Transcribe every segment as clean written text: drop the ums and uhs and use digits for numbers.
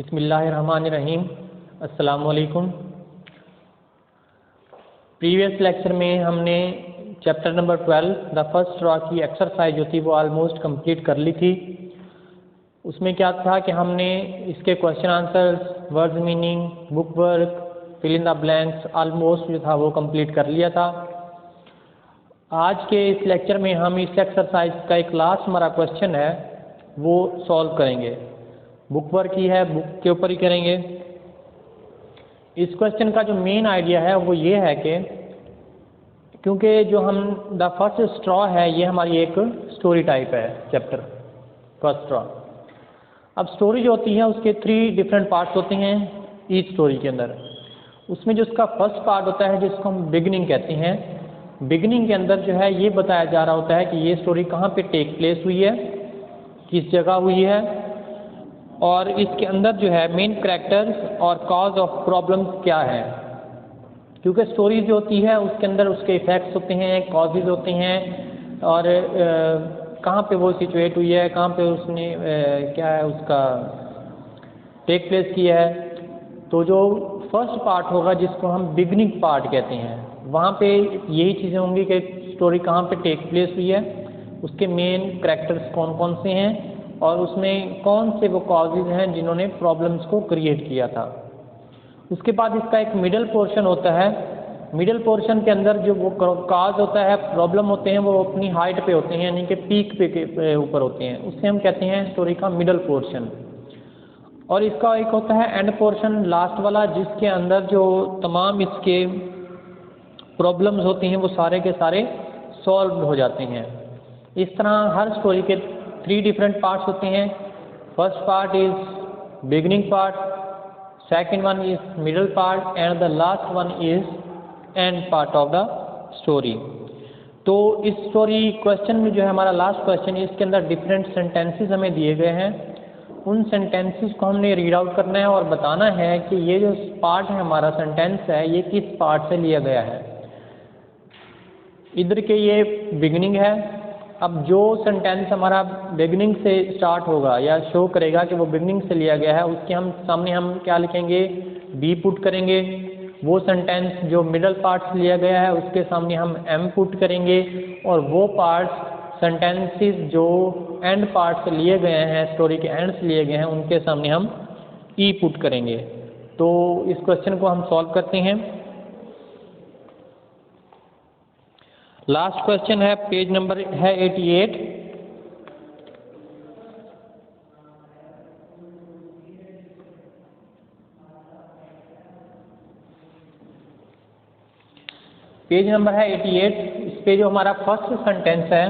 बिस्मिल्लाहिर्रहमानिर्रहीम। अस्सलाम वालेकुम। प्रीवियस लेक्चर में हमने chapter number 12 the first raw की एक्सरसाइज जो थी वो ऑलमोस्ट कंप्लीट कर ली थी। उसमें क्या था कि हमने इसके question answers, words meaning, book work, fill in the blanks almost जो था वो कंप्लीट कर लिया था। आज के इस लेक्चर में हम इस एक्सरसाइज का एक लास्ट हमारा क्वेश्चन है वो सॉल्व करेंगे। बुक वर्क ही है, बुक के ऊपर ही करेंगे। इस क्वेश्चन का जो मेन आइडिया है वो ये है कि क्योंकि जो हम द फर्स्ट स्ट्रॉ है ये हमारी एक स्टोरी टाइप है चैप्टर फर्स्ट स्ट्रॉ। अब स्टोरी जो होती है उसके 3 डिफरेंट पार्ट्स होते हैं ईच स्टोरी के अंदर। उसमें जो उसका फर्स्ट पार्ट होता है जिसको हम बिगनिंग कहते हैं, बिगनिंग के अंदर जो है ये बताया जा रहा होता है कि ये स्टोरी कहाँ पे टेक प्लेस हुई है, किस जगह हुई है, और इसके अंदर जो है मेन कैरेक्टर्स और कॉज ऑफ प्रॉब्लम क्या है। क्योंकि स्टोरी जो होती है उसके अंदर उसके इफ़ेक्ट्स होते हैं, कॉजेज होते हैं, और कहाँ पे वो सिचुएट हुई है, कहाँ पे उसने क्या है उसका टेक प्लेस किया है। तो जो फर्स्ट पार्ट होगा जिसको हम बिगनिंग पार्ट कहते हैं, वहाँ पे यही चीज़ें होंगी कि स्टोरी कहाँ पे टेक प्लेस हुई है, उसके मेन कैरेक्टर्स कौन कौन से हैं, और उसमें कौन से वो कॉजेज हैं जिन्होंने प्रॉब्लम्स को क्रिएट किया था। उसके बाद इसका एक मिडल पोर्शन होता है। मिडल पोर्शन के अंदर जो वो कॉज होता है, प्रॉब्लम होते हैं, वो अपनी हाइट पे होते हैं, यानी कि पीक पे ऊपर होते हैं। उससे हम कहते हैं स्टोरी का मिडल पोर्शन। और इसका एक होता है एंड पोर्शन, लास्ट वाला, जिसके अंदर जो तमाम इसके प्रॉब्लम्स होती हैं वो सारे के सारे सॉल्व हो जाते हैं। इस तरह हर स्टोरी के 3 डिफरेंट पार्ट्स होते हैं। First part is beginning part, second one is middle part, and the last one is and part of the story. तो इस स्टोरी क्वेश्चन में जो है हमारा लास्ट क्वेश्चन, इसके अंदर डिफरेंट सेंटेंसेस हमें दिए गए हैं। उन सेंटेंसेस को हमने रीड आउट करना है और बताना है कि ये जो पार्ट है हमारा सेंटेंस है ये किस पार्ट से लिया गया है। इधर के ये बिगनिंग है। अब जो सेंटेंस हमारा बिगनिंग से स्टार्ट होगा या शो करेगा कि वो बिगनिंग से लिया गया है, उसके सामने हम क्या लिखेंगे, बी पुट करेंगे। वो सेंटेंस जो मिडल पार्ट से लिया गया है उसके सामने हम एम पुट करेंगे, और वो पार्ट्स सेंटेंसेस जो एंड पार्ट से लिए गए हैं, स्टोरी के एंड से लिए गए हैं, उनके सामने हम ई पुट करेंगे। तो इस क्वेश्चन को हम सॉल्व करते हैं। लास्ट क्वेश्चन है, पेज नंबर है 88। पेज नंबर है 88। इस पे जो हमारा फर्स्ट सेंटेंस है,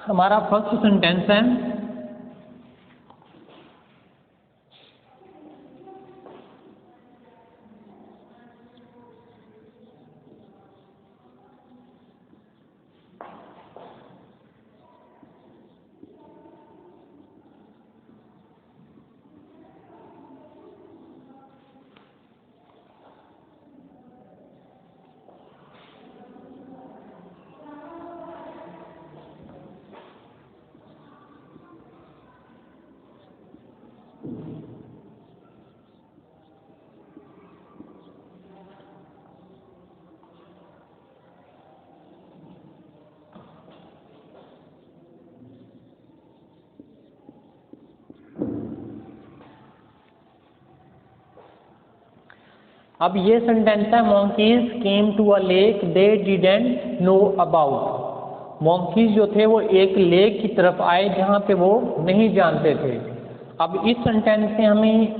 हमारा फर्स्ट सेंटेंस है अब ये सेंटेंस है, monkeys came to a lake they didn't know about. monkeys जो थे वो एक लेक की तरफ आए जहाँ पे वो नहीं जानते थे। अब इस सेंटेंस से हमें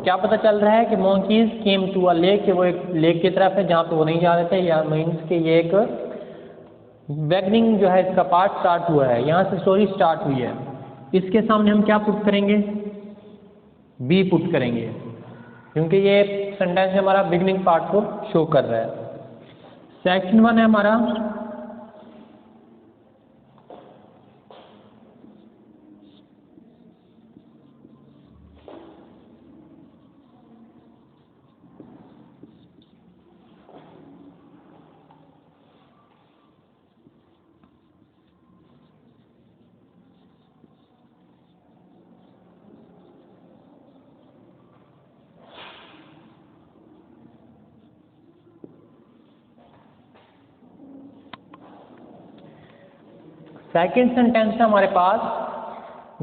क्या पता चल रहा है कि monkeys came to a lake, वो एक लेक की तरफ है जहाँ पे वो नहीं जानते थे, या मीन्स के ये एक बिगनिंग जो है इसका पार्ट स्टार्ट हुआ है, यहाँ से स्टोरी स्टार्ट हुई है। इसके सामने हम क्या पुट करेंगे, बी पुट करेंगे, क्योंकि ये सेंटेंस हमारा बिगनिंग पार्ट को शो कर रहा है। सेकंड वन है हमारा सेकेंड सेंटेंस है हमारे पास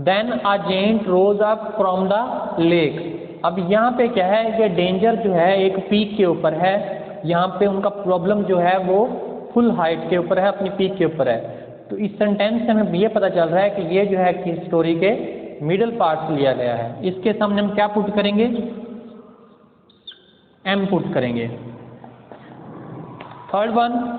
then a gent rose up from the lake. अब यहाँ पे क्या है कि डेंजर जो है एक पीक के ऊपर है, यहाँ पे उनका प्रॉब्लम जो है वो फुल हाइट के ऊपर है, अपनी पीक के ऊपर है। तो इस सेंटेंस से हमें ये पता चल रहा है कि ये जो है कि स्टोरी के मिडल पार्ट से लिया गया है। इसके सामने हम क्या पुट करेंगे, एम पुट करेंगे। थर्ड वन,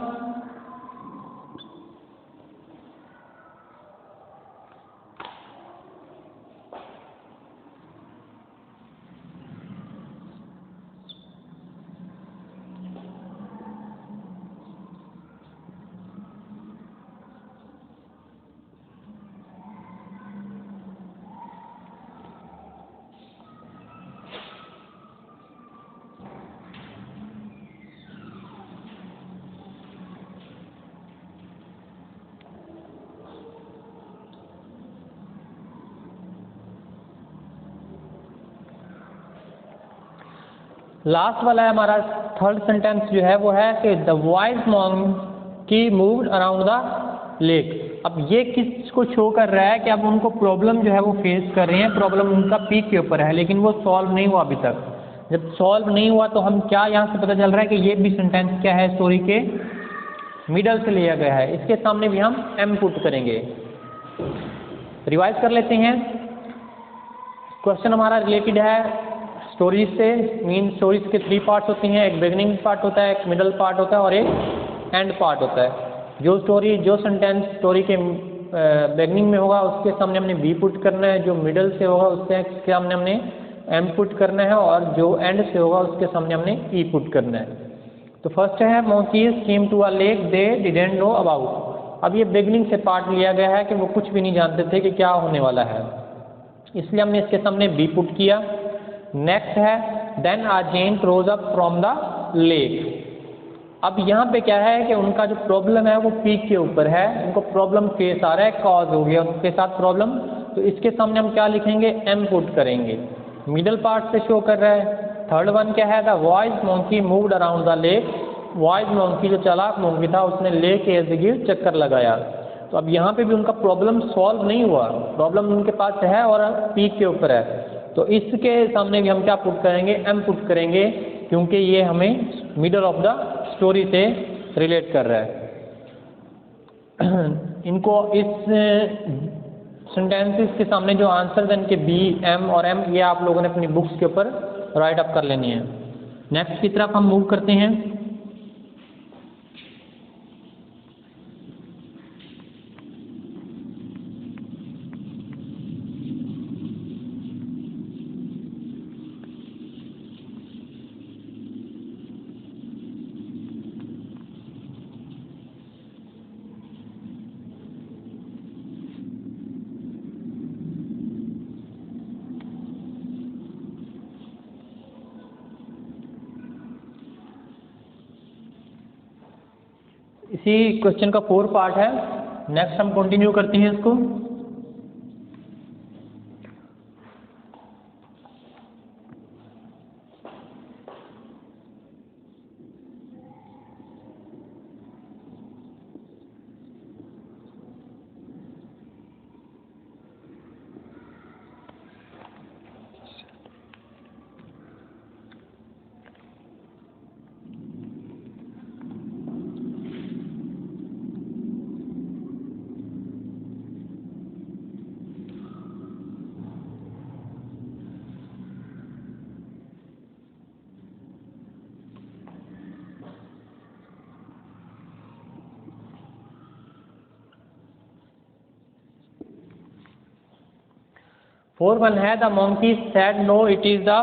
लास्ट वाला है हमारा थर्ड सेंटेंस जो है वो है कि the wise monkey moved around the lake. अब ये किसको शो कर रहा है कि अब उनको प्रॉब्लम जो है वो फेस कर रहे हैं, प्रॉब्लम उनका पीक के ऊपर है लेकिन वो सॉल्व नहीं हुआ अभी तक। जब सॉल्व नहीं हुआ तो हम क्या यहाँ से पता चल रहा है कि ये भी सेंटेंस क्या है, स्टोरी के मिडल से लिया गया है। इसके सामने भी हम एम पुट करेंगे। रिवाइज कर लेते हैं। क्वेश्चन हमारा रिलेटेड है स्टोरीज से। मीन स्टोरीज के 3 पार्ट्स होती हैं, एक बिगनिंग पार्ट होता है, एक मिडल पार्ट होता है और एक एंड पार्ट होता है। जो सेंटेंस स्टोरी के बिगनिंग में होगा उसके सामने हमने बी पुट करना है, जो मिडल से होगा उसके सामने हमने एम पुट करना है और जो एंड से होगा उसके सामने हमने ई पुट करना है। तो फर्स्ट है monkeys came to a lake they didn't know about। अब ये बिगनिंग से पार्ट लिया गया है कि वो कुछ भी नहीं जानते थे कि क्या होने वाला है, इसलिए हमने इसके सामने बी पुट किया। नेक्स्ट है then a gent rose up from the lake. अब यहाँ पे क्या है कि उनका जो प्रॉब्लम है वो पीक के ऊपर है, उनको प्रॉब्लम फेस आ रहा है, कॉज हो गया उनके साथ प्रॉब्लम। तो इसके सामने हम क्या लिखेंगे, एम पुट करेंगे। मिडल पार्ट से शो कर रहा है। थर्ड वन क्या है, the wise monkey moved around the lake. Wise monkey जो चालाक मंकी था उसने लेक के इर्द गिर्द चक्कर लगाया। तो अब यहाँ पे भी उनका प्रॉब्लम सॉल्व नहीं हुआ, प्रॉब्लम उनके पास है और पीक के ऊपर है। तो इसके सामने भी हम क्या पुट करेंगे, एम पुट करेंगे, क्योंकि ये हमें मिडल ऑफ द स्टोरी से रिलेट कर रहा है। इनको इस सेंटेंसेस के सामने जो आंसर है इनके बी, एम और एम, ये आप लोगों ने अपनी बुक्स के ऊपर राइट अप कर लेनी है। नेक्स्ट की तरफ हम मूव करते हैं। इसी क्वेश्चन का 4 पार्ट है। नेक्स्ट हम कंटिन्यू करते हैं इसको। फोर वन है the monkey said no it is the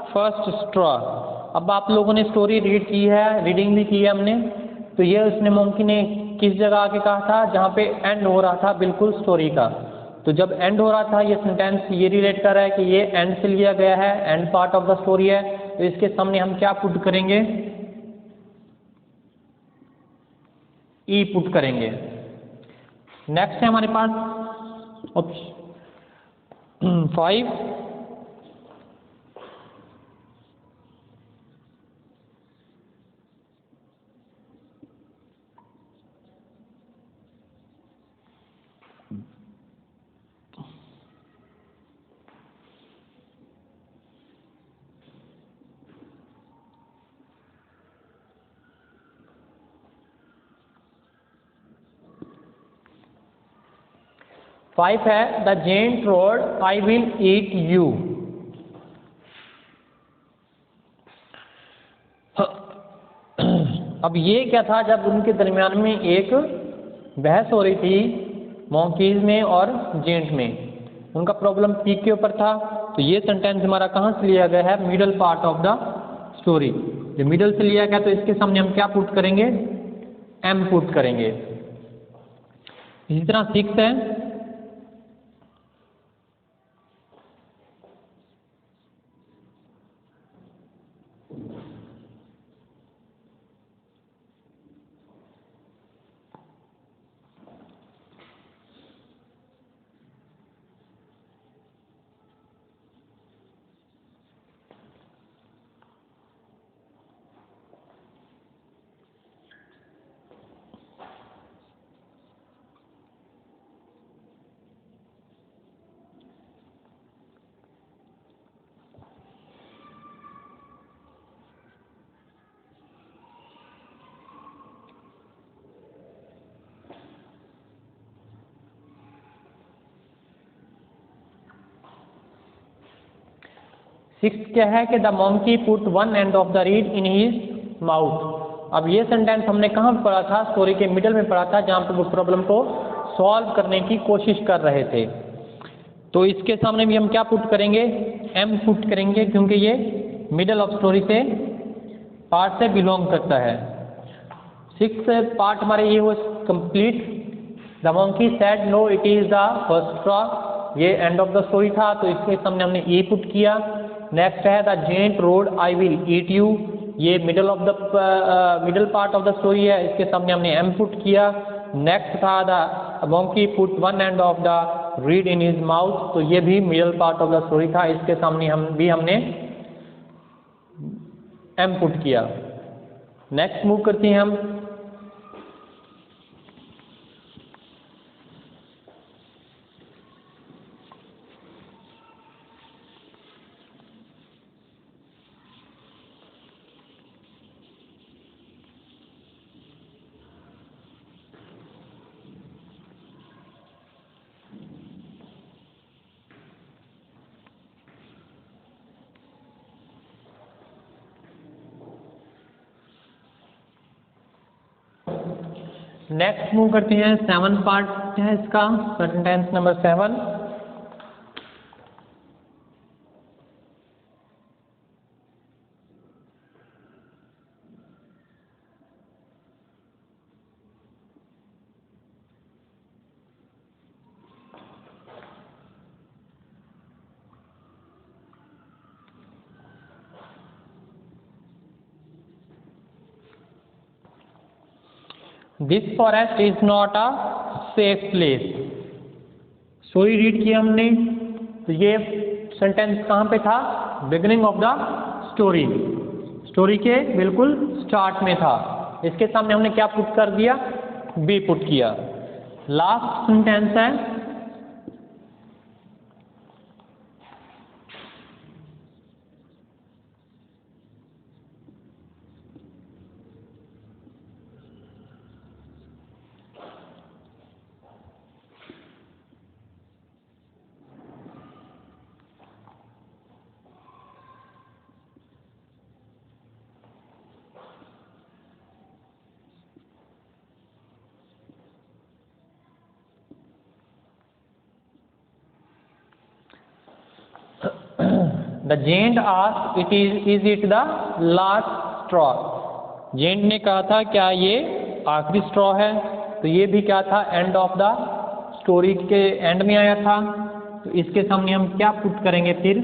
first straw. अब आप लोगों ने स्टोरी रीड की है, रीडिंग भी की है हमने। तो ये उसने मंकी ने किस जगह आके कहा था, जहाँ पे एंड हो रहा था बिल्कुल स्टोरी का। तो जब एंड हो रहा था ये सेंटेंस ये रिलेट कर रहा है कि ये एंड से लिया गया है, and part of the story है। तो इसके सामने हम क्या पुट करेंगे, ई पुट करेंगे। नेक्स्ट है हमारे पास ऑप्शन 5। 5 है the gent road I will eat you. अब ये क्या था, जब उनके दरमियान में एक बहस हो रही थी मॉन्कीज में और जेंट में, उनका प्रॉब्लम पीक के ऊपर था। तो ये सेंटेंस हमारा कहाँ से लिया गया है, middle part of the story. जो मिडल से लिया गया तो इसके सामने हम क्या पुट करेंगे, एम पुट करेंगे। इसी तरह 6 है, सिक्स क्या है कि the monkey put one and of the read in his mouth. अब ये सेंटेंस हमने कहाँ पढ़ा था, स्टोरी के मिडल में पढ़ा था, जहाँ पर वो प्रॉब्लम को सॉल्व करने की कोशिश कर रहे थे। तो इसके सामने भी हम क्या पुट करेंगे, एम पुट करेंगे, क्योंकि ये मिडल ऑफ स्टोरी से पार्ट से बिलोंग करता है। 6 पार्ट हमारे ये हो complete. The monkey said no it is the first straw, ये एंड ऑफ द स्टोरी था, तो इसके सामने हमने ई पुट किया। नेक्स्ट है the gent road I will eat you, ये middle part of the story है, इसके सामने हमने एम पुट किया। नेक्स्ट था the monkey put one and of the read in his mouth, तो ये भी middle part of the story था, इसके सामने हमने एम पुट किया। नेक्स्ट मूव करते हैं हम। नेक्स्ट मूव करते हैं, 7 पार्ट है इसका, sentence number 7। This forest is not a safe place. Story read की हमने, तो ये सेंटेंस कहाँ पे था, beginning of the story, story के बिल्कुल स्टार्ट में था। इसके सामने हमने क्या पुट कर दिया, बी पुट किया। लास्ट सेंटेंस है the gent asked it is it the last straw. Gent ने कहा था क्या ये आखिरी स्ट्रॉ है, तो ये भी क्या था, एंड ऑफ द स्टोरी के एंड में आया था। तो इसके सामने हम क्या पुट करेंगे, फिर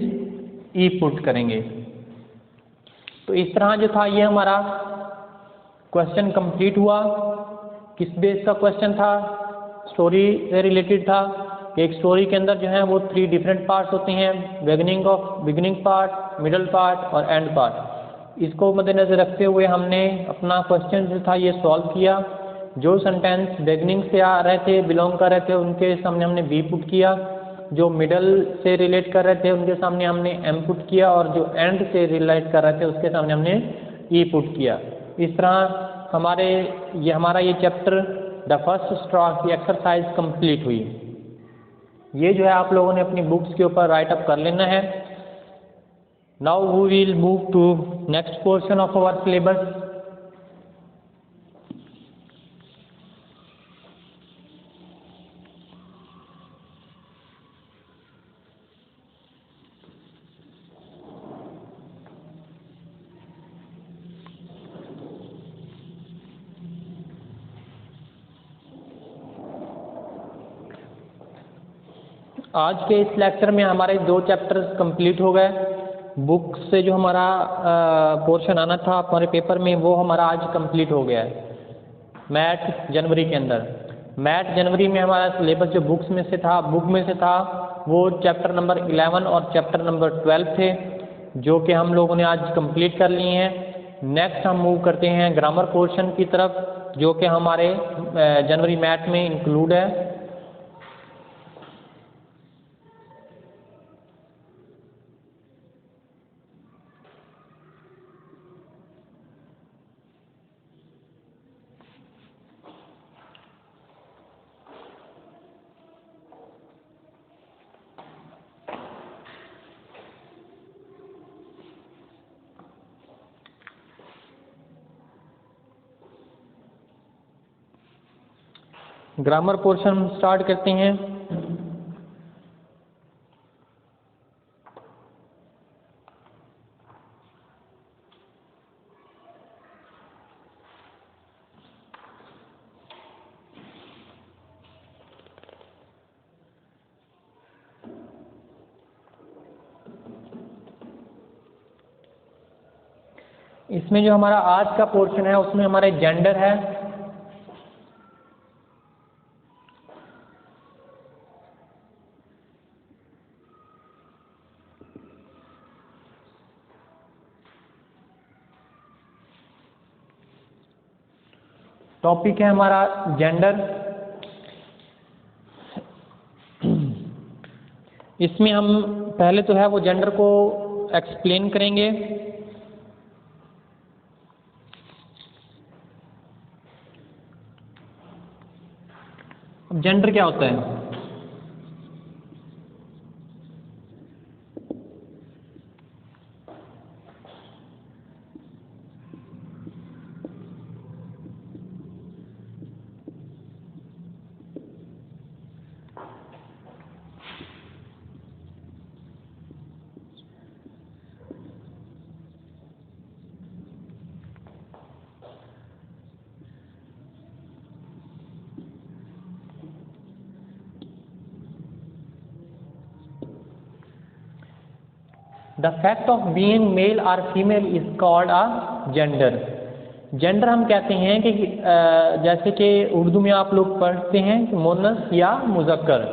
ई पुट करेंगे। तो इस तरह जो था ये हमारा क्वेश्चन कंप्लीट हुआ। किस बेस का क्वेश्चन था, स्टोरी से रिलेटेड था। एक स्टोरी के अंदर जो है वो 3 डिफरेंट पार्ट्स होते हैं, बिगिनिंग पार्ट, मिडल पार्ट और एंड पार्ट। इसको मद्देनजर रखते हुए हमने अपना क्वेश्चन जो था ये सॉल्व किया। जो सेंटेंस बिगिनिंग से आ रहे थे, बिलोंग कर रहे थे, उनके सामने हमने बी पुट किया। जो मिडल से रिलेट कर रहे थे उनके सामने हमने एम पुट किया, और जो एंड से रिलेट कर रहे थे उसके सामने हमने ई पुट किया। इस तरह हमारा ये चैप्टर द फर्स्ट स्ट्रॉ की एक्सरसाइज कंप्लीट हुई। ये जो है आप लोगों ने अपनी बुक्स के ऊपर राइट अप कर लेना है। Now we will move to next portion of our syllabus. आज के इस लेक्चर में हमारे 2 चैप्टर्स कंप्लीट हो गए। बुक से जो हमारा पोर्शन आना था हमारे पेपर में वो हमारा आज कंप्लीट हो गया है मैथ जनवरी के अंदर। मैथ जनवरी में हमारा सिलेबस जो बुक में से था वो चैप्टर नंबर 11 और चैप्टर नंबर 12 थे, जो कि हम लोगों ने आज कंप्लीट कर लिए हैं। नेक्स्ट हम मूव करते हैं ग्रामर पोर्शन की तरफ, जो कि हमारे जनवरी मैथ में इंक्लूड है। ग्रामर पोर्शन स्टार्ट करते हैं। इसमें जो हमारा आज का पोर्शन है उसमें हमारे जेंडर है, टॉपिक है हमारा जेंडर। इसमें हम पहले तो है वो जेंडर को एक्सप्लेन करेंगे। अब जेंडर क्या होता है? The fact of being male और female is called a gender. Gender हम कहते हैं कि जैसे कि उर्दू में आप लोग पढ़ते हैं कि मोनस या मुजक्कर,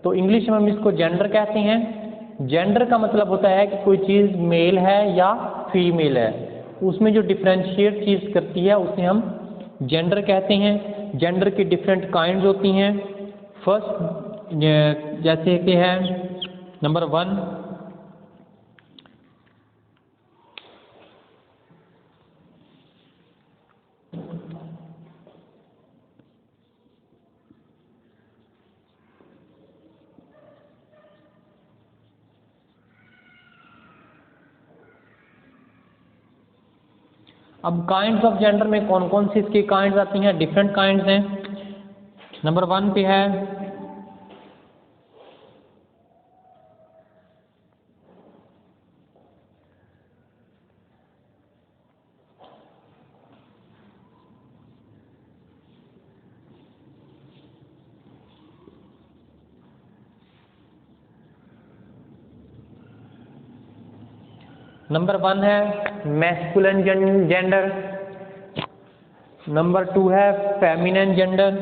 तो इंग्लिश में हम इसको जेंडर कहते हैं। जेंडर का मतलब होता है कि कोई चीज़ मेल है या फीमेल है, उसमें जो डिफ्रेंशिएट चीज़ करती है उसे हम जेंडर कहते हैं। जेंडर की डिफरेंट काइंड्स होती हैं। फर्स्ट जैसे कि है नंबर 1 अब काइंड्स ऑफ जेंडर में कौन कौन सी इसकी काइंड्स आती हैं? डिफरेंट काइंड्स हैं। नंबर 1 पे है नंबर 1 है मैस्कुलिन जेंडर। नंबर 2 है फेमिनिन जेंडर।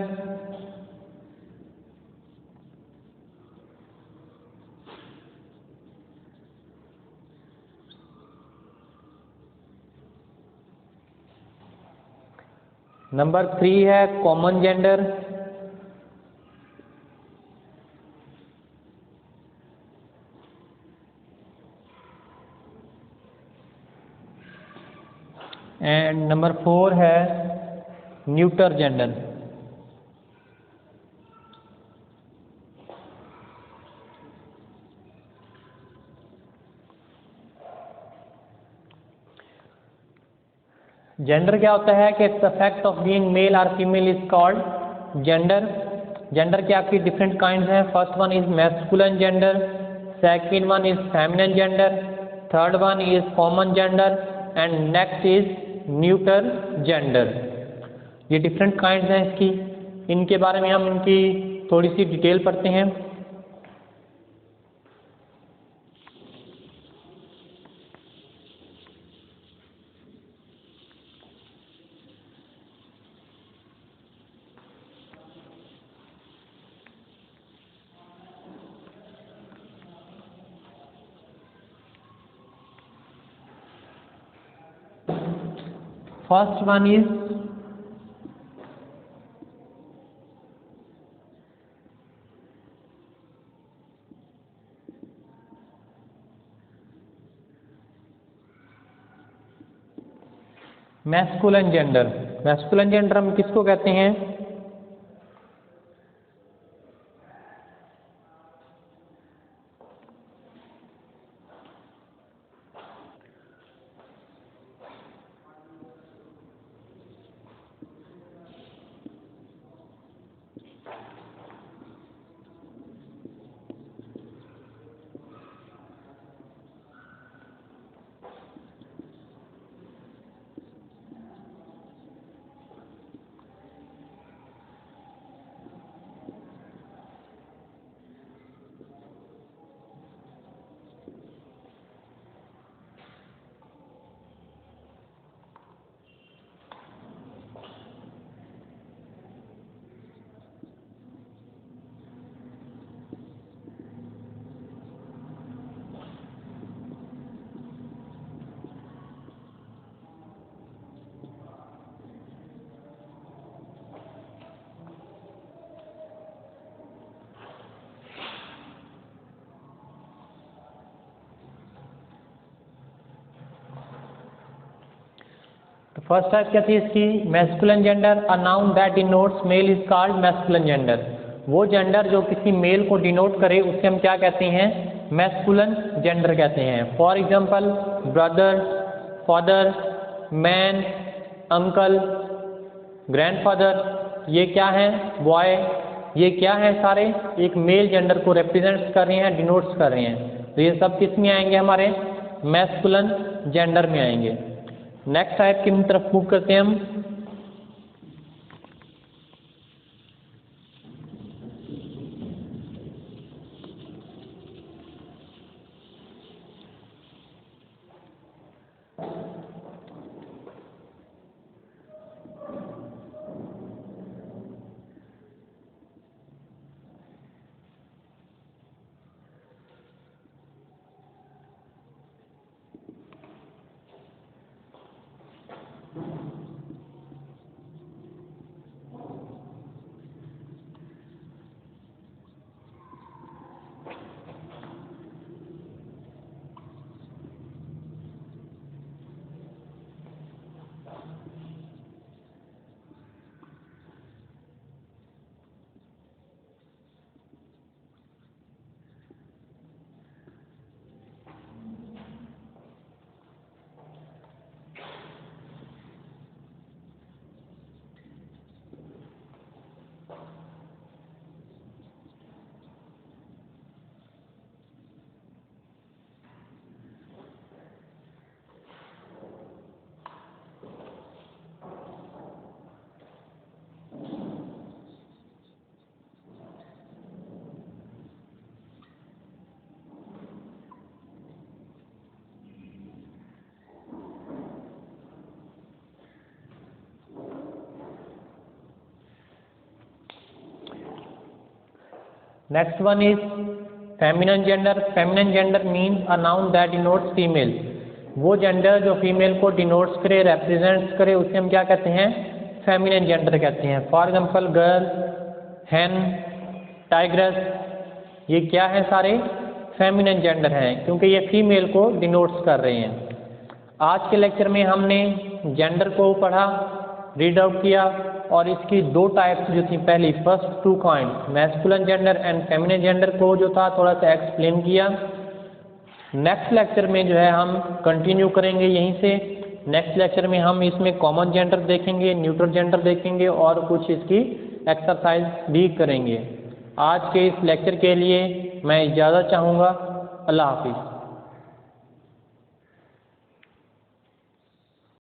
नंबर 3 है कॉमन जेंडर। एंड नंबर 4 है न्यूटर जेंडर। जेंडर क्या होता है कि the fact of being male और female is called gender. Gender के आपकी डिफरेंट काइंड्स हैं। First one is masculine gender, second one is feminine gender, third one is common gender and next is neuter gender. ये different kinds हैं इसकी, इनके बारे में हम इनकी थोड़ी सी डिटेल पढ़ते हैं। First one is masculine gender. Masculine gender हम किसको कहते हैं? फर्स्ट टाइप क्या थी इसकी? Masculine gender, a noun that denotes male is called masculine gender. वो जेंडर जो किसी मेल को डिनोट करे उसे हम क्या कहते हैं? मैस्कुलिन जेंडर कहते हैं। For example brother, father, man, uncle, grandfather, ये क्या हैं? बॉय, ये क्या हैं? सारे एक मेल जेंडर को रिप्रेजेंट कर रहे हैं, डिनोट्स कर रहे हैं। तो ये सब किस में आएंगे? हमारे मैस्कुलिन जेंडर में आएंगे। नेक्स्ट टाइप की तरफ मूव करते हैं हम। Next one is feminine gender. Feminine gender means a noun that denotes female. वो जेंडर जो फीमेल को डिनोट्स करे, रेप्रेजेंट्स करे, उसे हम क्या कहते हैं? फेमिनिन जेंडर कहते हैं। For example girl, hen, tigress, ये क्या है? सारे फेमिनिन जेंडर हैं क्योंकि ये फीमेल को डिनोट्स कर रहे हैं। आज के लेक्चर में हमने जेंडर को पढ़ा, रीड आउट किया और इसकी दो टाइप्स जो थी, पहली first two kind masculine gender and feminine gender को जो था थोड़ा सा एक्सप्लेन किया। नेक्स्ट लेक्चर में जो है हम कंटिन्यू करेंगे यहीं से नेक्स्ट लेक्चर में हम इसमें कॉमन जेंडर देखेंगे, न्यूट्रल जेंडर देखेंगे और कुछ इसकी एक्सरसाइज भी करेंगे। आज के इस लेक्चर के लिए मैं इजाज़त चाहूँगा। अल्लाह हाफिज़।